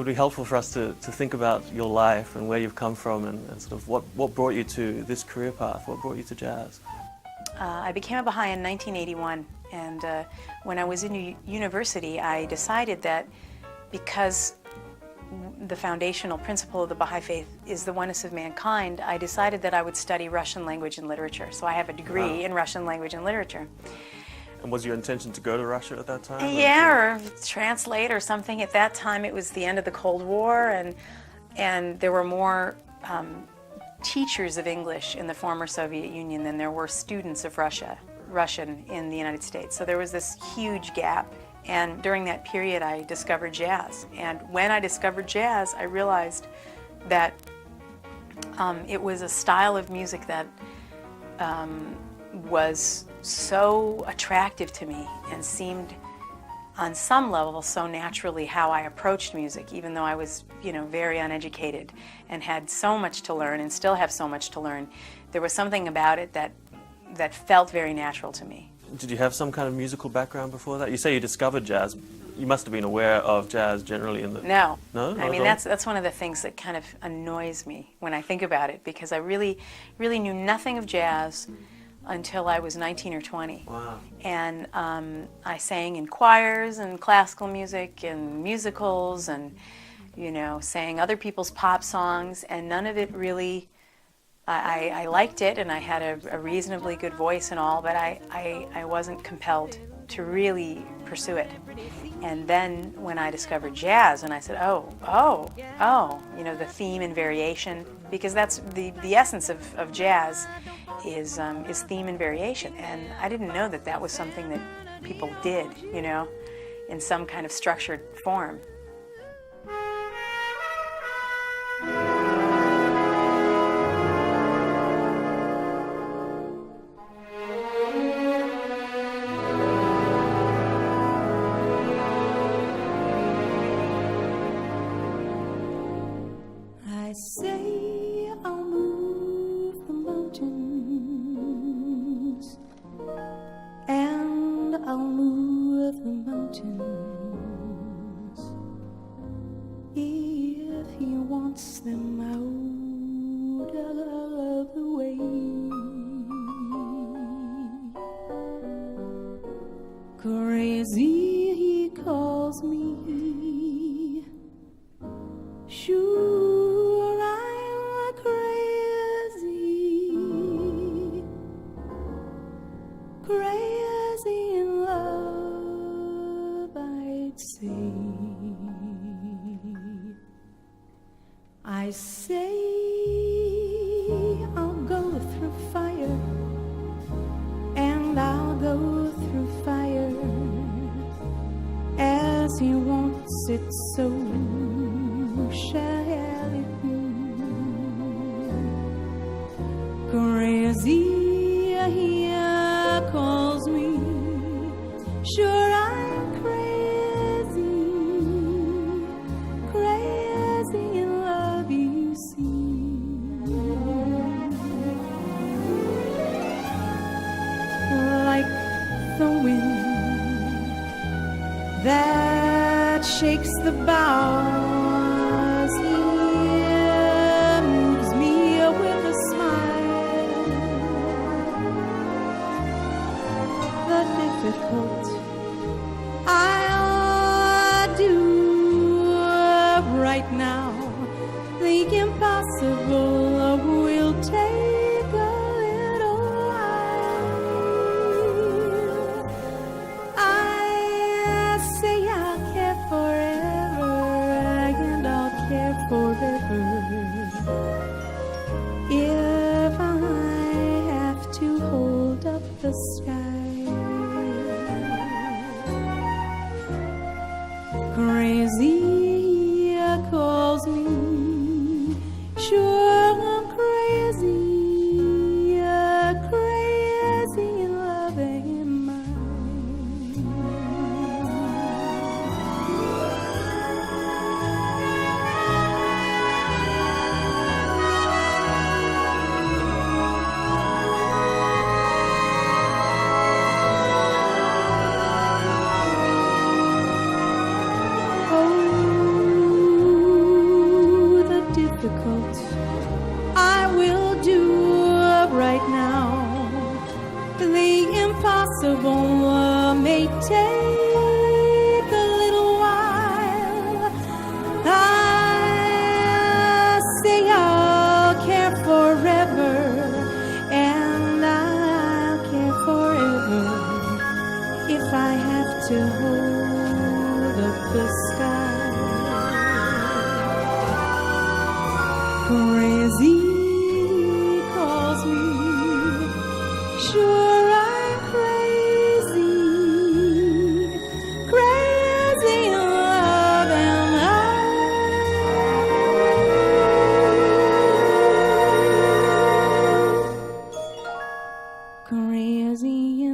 would be helpful for us to think about your life and where you've come from and sort of what brought you to this career path, what brought you to jazz. I became a Baha'i in 1981, and when I was in university, I decided that because the foundational principle of the Baha'i faith is the oneness of mankind, I decided that I would study Russian language and literature. So I have a degree in Russian language and literature. And was your intention to go to Russia at that time? Yeah, or translate or something. At that time, it was the end of the Cold War, and there were more teachers of English in the former Soviet Union than there were students of Russian in the United States. So there was this huge gap. And during that period, I discovered jazz. And when I discovered jazz, I realized that it was a style of music that was so attractive to me and seemed on some level so naturally how I approached music, even though I was, very uneducated and had so much to learn and still have so much to learn. There was something about it that felt very natural to me. Did you have some kind of musical background before that? You say you discovered jazz. You must have been aware of jazz generally in the... No. No? I mean, that's one of the things that kind of annoys me when I think about it, because I really knew nothing of jazz until I was 19 or 20. Wow. And I sang in choirs and classical music and musicals and, sang other people's pop songs, and none of it really... I liked it, and I had a reasonably good voice and all, but I wasn't compelled to really pursue it. And then when I discovered jazz, and I said, oh, the theme and variation, because that's the essence of jazz is theme and variation. And I didn't know that was something that people did, in some kind of structured form. I say I'll move the mountains, and I'll move the mountains if he wants them out of the way. Crazy, he calls me. Sure, I'm crazy in love, I'd say. I say I'll go through fire, and I'll go through fire as he wants it so. Shall it be? Crazy, he calls me. Sure, I'm crazy in love, you see. Like the wind that shakes the bough, I'll do right now. The impossible will take a little while. I say I'll care forever, and I'll care forever if I have to hold up the sky. Crazy, he calls me. Sure, I'm crazy in loving mine. impossible may take a little while. I say I'll care forever, and I'll care forever if I have to hold up the sky. Crazy calls me, sure I'm crazy, crazy in love am I. Crazy